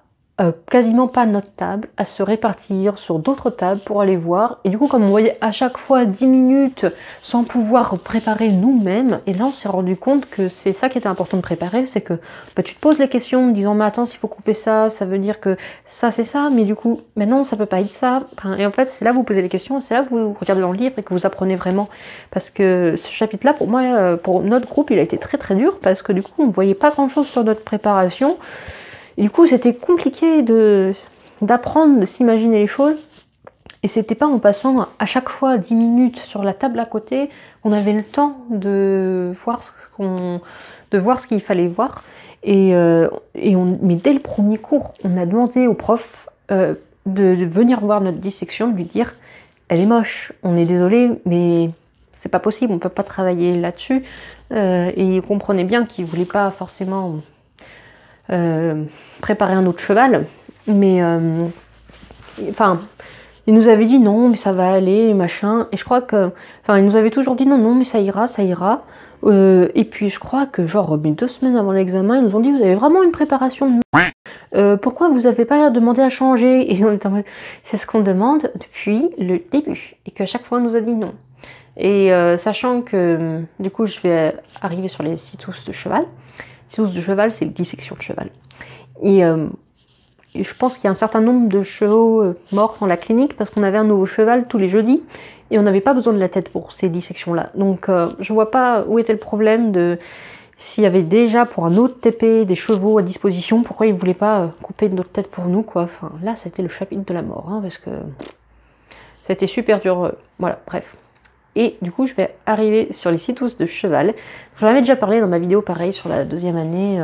quasiment pas notre table, à se répartir sur d'autres tables pour aller voir. Et du coup, comme on voyait à chaque fois 10 minutes sans pouvoir préparer nous-mêmes, et là on s'est rendu compte que c'est ça qui était important de préparer, c'est que tu te poses les questions en disant mais attends, s'il faut couper ça, ça veut dire que ça c'est ça, mais du coup, mais non, ça peut pas être ça. Et en fait, c'est là que vous posez les questions, c'est là que vous regardez dans le livre et que vous apprenez vraiment. Parce que ce chapitre-là, pour moi, pour notre groupe, il a été très très dur, parce que du coup, on ne voyait pas grand-chose sur notre préparation. Et du coup, c'était compliqué d'apprendre, de s'imaginer les choses. Et c'était pas en passant à chaque fois 10 minutes sur la table à côté qu'on avait le temps de voir ce qu'il fallait voir. Mais dès le premier cours, on a demandé au prof de venir voir notre dissection, de lui dire « Elle est moche, on est désolé, mais c'est pas possible, on peut pas travailler là-dessus. » Et il comprenait bien qu'il voulait pas forcément... préparer un autre cheval, mais enfin il nous avait dit non mais ça va aller machin, et je crois que il nous avait toujours dit non mais ça ira, et puis je crois que genre 2 semaines avant l'examen ils nous ont dit vous avez vraiment une préparation de pourquoi vous avez pas demandé à changer, et on était en mode c'est ce qu'on demande depuis le début, et qu'à chaque fois on nous a dit non. Et sachant que du coup je vais arriver sur les cytous de cheval. De cheval, c'est une dissection de cheval. Et je pense qu'il y a un certain nombre de chevaux morts dans la clinique parce qu'on avait un nouveau cheval tous les jeudis et on n'avait pas besoin de la tête pour ces dissections-là. Donc je vois pas où était le problème de s'il y avait déjà pour un autre TP des chevaux à disposition, pourquoi ils ne voulaient pas couper notre tête pour nous, quoi. Enfin, là, c'était le chapitre de la mort, hein, parce que ça a été super dur. Voilà, bref. Et du coup, je vais arriver sur les cytous de cheval. J'en avais déjà parlé dans ma vidéo, pareil, sur la 2e année.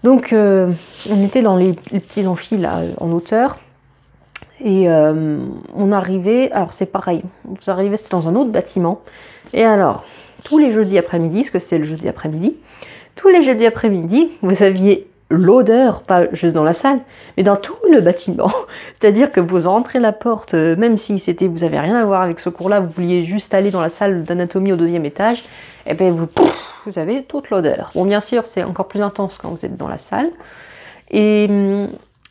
Donc, on était dans les petits amphis, là, en hauteur. Et on arrivait... Alors, c'est pareil. Vous arrivez, c'était dans un autre bâtiment. Et alors, tous les jeudis après-midi, parce que c'était le jeudi après-midi, tous les jeudis après-midi, vous aviez l'odeur, pas juste dans la salle, mais dans tout le bâtiment. C'est-à-dire que vous rentrez la porte, même si vous avez rien à voir avec ce cours-là, vous vouliez juste aller dans la salle d'anatomie au 2e étage, et bien vous avez toute l'odeur. Bon, bien sûr, c'est encore plus intense quand vous êtes dans la salle. Et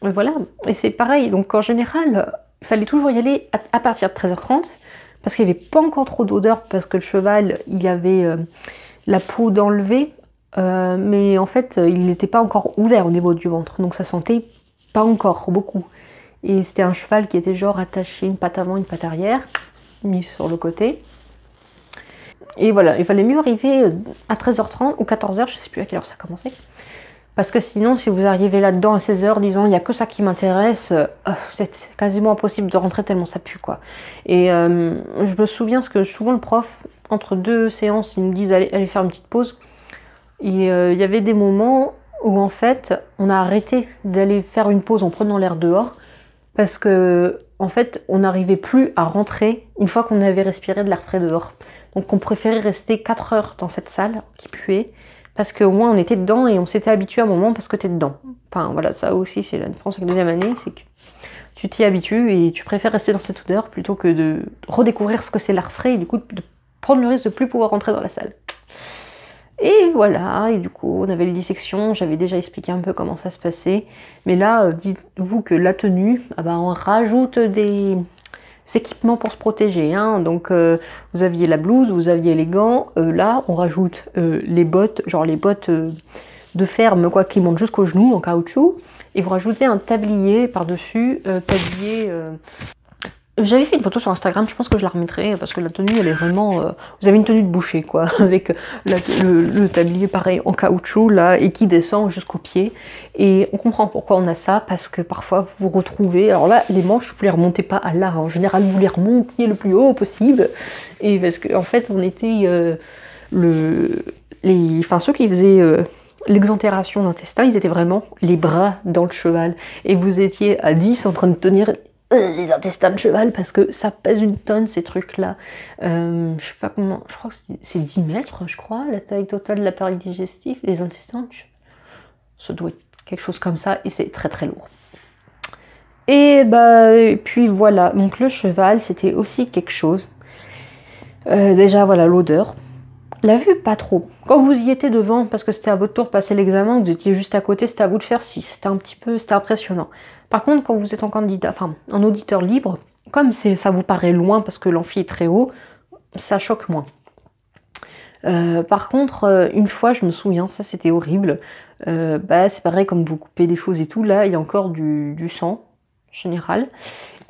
voilà, et c'est pareil. Donc en général, il fallait toujours y aller à partir de 13h30, parce qu'il n'y avait pas encore trop d'odeur, parce que le cheval, il y avait la peau d'enlever, mais en fait il n'était pas encore ouvert au niveau du ventre, donc ça sentait pas encore beaucoup. Et c'était un cheval qui était genre attaché une patte avant, une patte arrière, mis sur le côté. Et voilà, il fallait mieux arriver à 13h30 ou 14h, je sais plus à quelle heure ça commençait. Parce que sinon, si vous arrivez là-dedans à 16h disant il n'y a que ça qui m'intéresse, c'est quasiment impossible de rentrer tellement ça pue, quoi. Et je me souviens, parce que souvent le prof, entre 2 séances, il me disent allez faire une petite pause. Et il y avait des moments où en fait on a arrêté d'aller faire une pause en prenant l'air dehors, parce que en fait on n'arrivait plus à rentrer une fois qu'on avait respiré de l'air frais dehors. Donc on préférait rester 4 heures dans cette salle qui puait, parce qu'au moins on était dedans et on s'était habitué à un moment parce que tu es dedans. Enfin voilà, ça aussi c'est la différence avec la 2e année, c'est que tu t'y habitues et tu préfères rester dans cette odeur plutôt que de redécouvrir ce que c'est l'air frais et du coup de prendre le risque de plus pouvoir rentrer dans la salle. Et voilà, et du coup on avait les dissections, j'avais déjà expliqué un peu comment ça se passait. Mais là, dites-vous que la tenue, on rajoute des équipements pour se protéger, hein. Donc vous aviez la blouse, vous aviez les gants, là on rajoute les bottes, genre les bottes de ferme, quoi, qui montent jusqu'aux genoux en caoutchouc. Et vous rajoutez un tablier par-dessus, j'avais fait une photo sur Instagram, je pense que je la remettrai, parce que la tenue elle est vraiment... vous avez une tenue de boucher, quoi, avec le tablier pareil en caoutchouc là, et qui descend jusqu'aux pieds. Et on comprend pourquoi on a ça, parce que parfois vous vous retrouvez... Alors là, les manches, vous les remontez pas à là, en général vous les remontiez le plus haut possible. Et parce qu'en fait, on était... ceux qui faisaient... l'exentération d'intestin, ils étaient vraiment les bras dans le cheval. Et vous étiez à 10 en train de tenir les intestins de cheval, parce que ça pèse une tonne ces trucs-là. Je sais pas comment, je crois que c'est 10 mètres, je crois, la taille totale de l'appareil digestif. Les intestins, ça doit être quelque chose comme ça, et c'est très très lourd. Et puis voilà, donc le cheval, c'était aussi quelque chose. Déjà, voilà, l'odeur. La vue, pas trop. Quand vous y étiez devant, parce que c'était à votre tour de passer l'examen, vous étiez juste à côté, c'était à vous de faire, si, c'était un petit peu, c'était impressionnant. Par contre, quand vous êtes en candidat, enfin, en auditeur libre, comme ça vous paraît loin parce que l'amphi est très haut, ça choque moins. Par contre, une fois, je me souviens, ça c'était horrible, c'est pareil, comme vous coupez des choses et tout, là, il y a encore du sang, en général.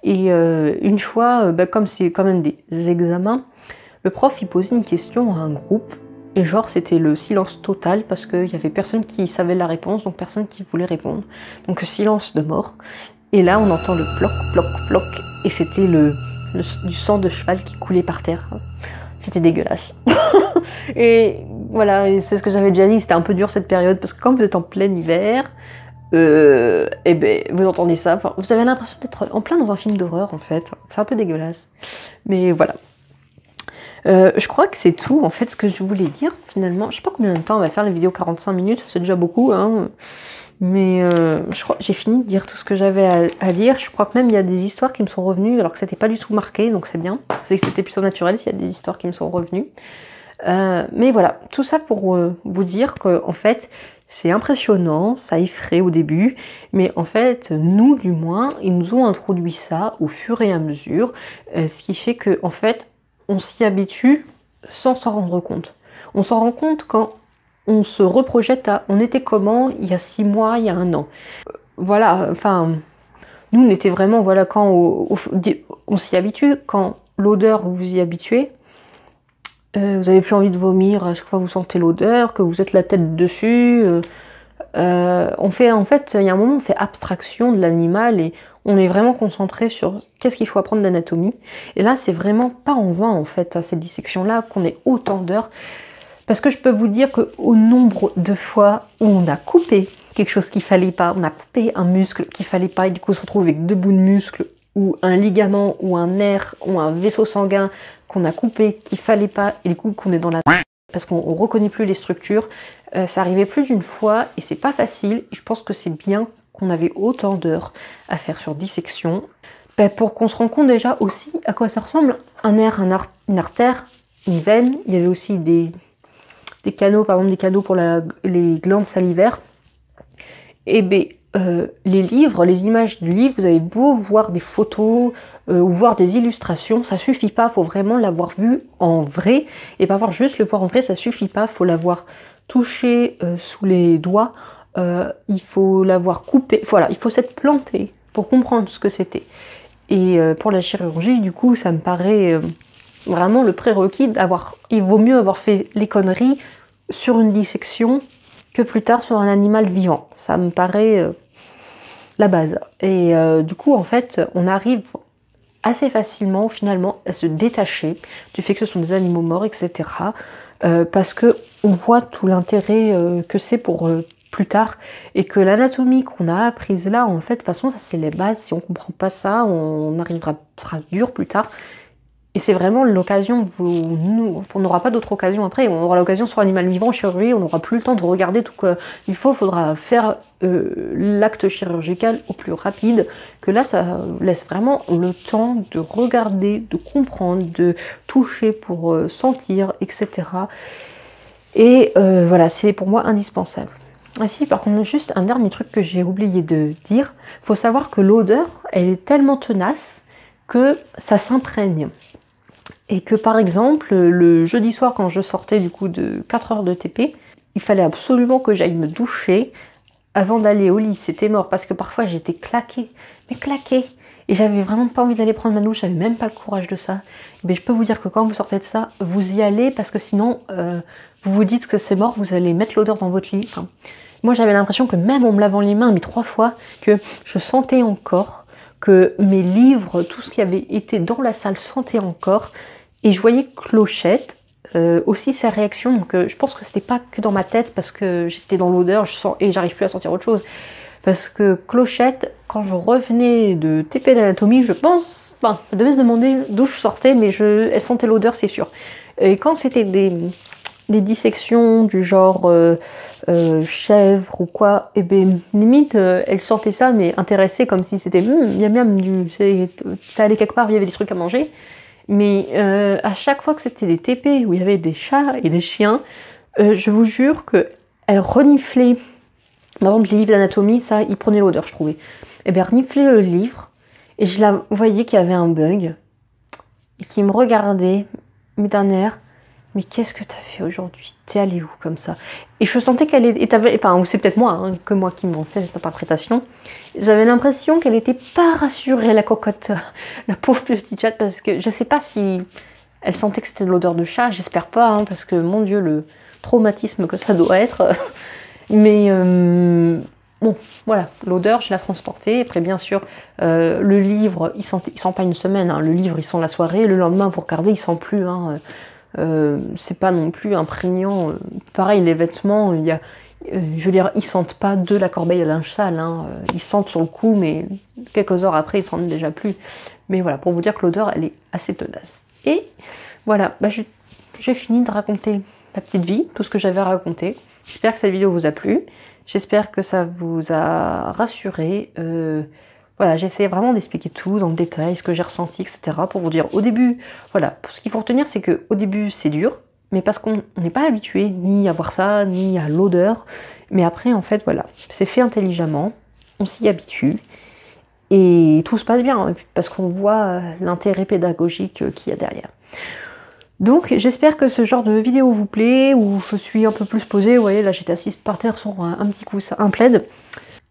Et une fois, comme c'est quand même des examens, le prof, il posait une question à un groupe, et genre, c'était le silence total, parce qu'il y avait personne qui savait la réponse, donc personne qui voulait répondre. Donc silence de mort. Et là, on entend le ploc, ploc, ploc, et c'était du sang de cheval qui coulait par terre. C'était dégueulasse. Et voilà, c'est ce que j'avais déjà dit, c'était un peu dur cette période, parce que quand vous êtes en plein hiver, et ben, vous entendez ça, enfin, vous avez l'impression d'être en plein dans un film d'horreur en fait. C'est un peu dégueulasse. Mais voilà. Je crois que c'est tout en fait ce que je voulais dire finalement. Je sais pas combien de temps on va faire les vidéos 45 minutes, c'est déjà beaucoup, hein. Mais je crois que j'ai fini de dire tout ce que j'avais à dire. Je crois que même il y a des histoires qui me sont revenues alors que c'était pas du tout marqué, donc c'est bien. C'est que c'était plutôt naturel s'il y a des histoires qui me sont revenues. Mais voilà, tout ça pour vous dire que en fait c'est impressionnant, ça effraie au début, mais en fait nous du moins ils nous ont introduit ça au fur et à mesure, ce qui fait que en fait on s'y habitue sans s'en rendre compte. On s'en rend compte quand on se reprojette à on était comment il y a 6 mois, il y a 1 an. Voilà, enfin, nous on était vraiment, voilà, quand on s'y habitue, quand l'odeur vous vous y habituez, vous avez plus envie de vomir à chaque fois que vous sentez l'odeur, que vous êtes la tête dessus. On fait, en fait, il y a un moment, on fait abstraction de l'animal et on est vraiment concentré sur qu'est-ce qu'il faut apprendre d'anatomie. Et là, c'est vraiment pas en vain, en fait, à cette dissection-là, qu'on est autant d'heures. Parce que je peux vous dire qu'au nombre de fois où on a coupé quelque chose qu'il fallait pas, on a coupé un muscle qu'il fallait pas, et du coup on se retrouve avec 2 bouts de muscle, ou un ligament, ou un nerf, ou un vaisseau sanguin qu'on a coupé qu'il fallait pas, et du coup qu'on est dans la... parce qu'on reconnaît plus les structures, ça arrivait plus d'une fois, et c'est pas facile, et je pense que c'est bien qu'on avait autant d'heures à faire sur dissection, pour qu'on se rende compte déjà aussi à quoi ça ressemble, un nerf, une artère, une veine, il y avait aussi des canaux, par exemple des canaux pour les glandes salivaires. Et bien, les livres, les images du livre, vous avez beau voir des photos ou voir des illustrations, ça suffit pas, il faut vraiment l'avoir vu en vrai, et pas voir juste le voir en vrai, ça suffit pas, il faut l'avoir touché sous les doigts, il faut l'avoir coupé, voilà, il faut s'être planté pour comprendre ce que c'était. Et pour la chirurgie, du coup, ça me paraît... vraiment le prérequis d'avoir, il vaut mieux avoir fait les conneries sur une dissection que plus tard sur un animal vivant. Ça me paraît la base. Et du coup, en fait, on arrive assez facilement, finalement, à se détacher du fait que ce sont des animaux morts, etc. Parce que on voit tout l'intérêt que c'est pour plus tard, et que l'anatomie qu'on a apprise là, en fait, de toute façon, ça c'est les bases. Si on comprend pas ça, on arrivera, ce sera dur plus tard. Et c'est vraiment l'occasion, on n'aura pas d'autre occasion après, on aura l'occasion sur animal vivant, en chirurgie, on n'aura plus le temps de regarder tout qu'il faudra faire l'acte chirurgical au plus rapide, que là ça laisse vraiment le temps de regarder, de comprendre, de toucher pour sentir, etc. Et voilà, c'est pour moi indispensable. Ah si, par contre, juste un dernier truc que j'ai oublié de dire, il faut savoir que l'odeur, elle est tellement tenace que ça s'imprègne. Et que par exemple, le jeudi soir, quand je sortais du coup de 4 heures de TP, il fallait absolument que j'aille me doucher avant d'aller au lit. C'était mort parce que parfois j'étais claquée, mais claquée. Et j'avais vraiment pas envie d'aller prendre ma douche, j'avais même pas le courage de ça. Mais je peux vous dire que quand vous sortez de ça, vous y allez parce que sinon, vous vous dites que c'est mort, vous allez mettre l'odeur dans votre lit. Enfin, moi j'avais l'impression que même en me lavant les mains, mais 3 fois, que je sentais encore, que mes livres, tout ce qui avait été dans la salle sentait encore. Et je voyais Clochette, aussi sa réaction, donc je pense que c'était pas que dans ma tête parce que j'étais dans l'odeur, et j'arrive plus à sentir autre chose. Parce que Clochette, quand je revenais de TP d'anatomie, je pense, elle devait se demander d'où je sortais, mais elle sentait l'odeur, c'est sûr. Et quand c'était des dissections du genre chèvre ou quoi, et bien limite, elle sentait ça, mais intéressée, comme si c'était miam miam, t'es allé quelque part, il y avait des trucs à manger. Mais à chaque fois que c'était des TP où il y avait des chats et des chiens, je vous jure qu'elle reniflait. Par exemple, les livres d'anatomie, ça, ils prenaient l'odeur, je trouvais. Et bien, reniflait le livre, et je la voyais qu'il y avait un bug, et qui me regardait, mais d'un air, mais qu'est-ce que t'as fait aujourd'hui? T'es allé où comme ça? Et je sentais qu'elle était, enfin, ou c'est peut-être moi, hein, que moi qui m'en fais cette interprétation, j'avais l'impression qu'elle n'était pas rassurée, la cocotte, la pauvre petite chatte, parce que je sais pas si elle sentait que c'était de l'odeur de chat, j'espère pas, hein, parce que mon Dieu, le traumatisme que ça doit être. Mais bon, voilà, l'odeur, je l'ai transportée. Après, bien sûr, le livre, il sent pas une semaine. Hein. Le livre, il sent la soirée. Le lendemain, vous regardez, il sent plus. Hein. C'est pas non plus imprégnant. Pareil, les vêtements, je veux dire, ils sentent pas de la corbeille à linge sale. Hein. Ils sentent sur le coup, mais quelques heures après, ils sentent déjà plus. Mais voilà, pour vous dire que l'odeur, elle est assez tenace. Et voilà, bah, j'ai fini de raconter ma petite vie, tout ce que j'avais à raconter. J'espère que cette vidéo vous a plu. J'espère que ça vous a rassuré. Voilà, j'ai essayé vraiment d'expliquer tout dans le détail, ce que j'ai ressenti, etc. Pour vous dire au début, voilà, ce qu'il faut retenir, c'est qu'au début, c'est dur, mais parce qu'on n'est pas habitué ni à voir ça, ni à l'odeur. Mais après, en fait, voilà, c'est fait intelligemment, on s'y habitue. Et tout se passe bien, parce qu'on voit l'intérêt pédagogique qu'il y a derrière. Donc j'espère que ce genre de vidéo vous plaît, où je suis un peu plus posée. Vous voyez, là j'étais assise par terre sur un petit coussin, un plaid.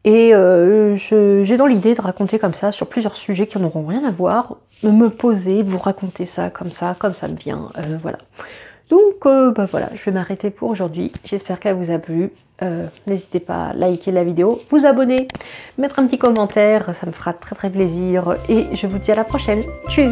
Et j'ai dans l'idée de raconter comme ça sur plusieurs sujets qui n'auront rien à voir, me poser, vous raconter ça comme ça me vient, voilà. Donc bah voilà, je vais m'arrêter pour aujourd'hui. J'espère qu'elle vous a plu. N'hésitez pas à liker la vidéo, vous abonner, mettre un petit commentaire, ça me fera très très plaisir. Et je vous dis à la prochaine. Tchuss!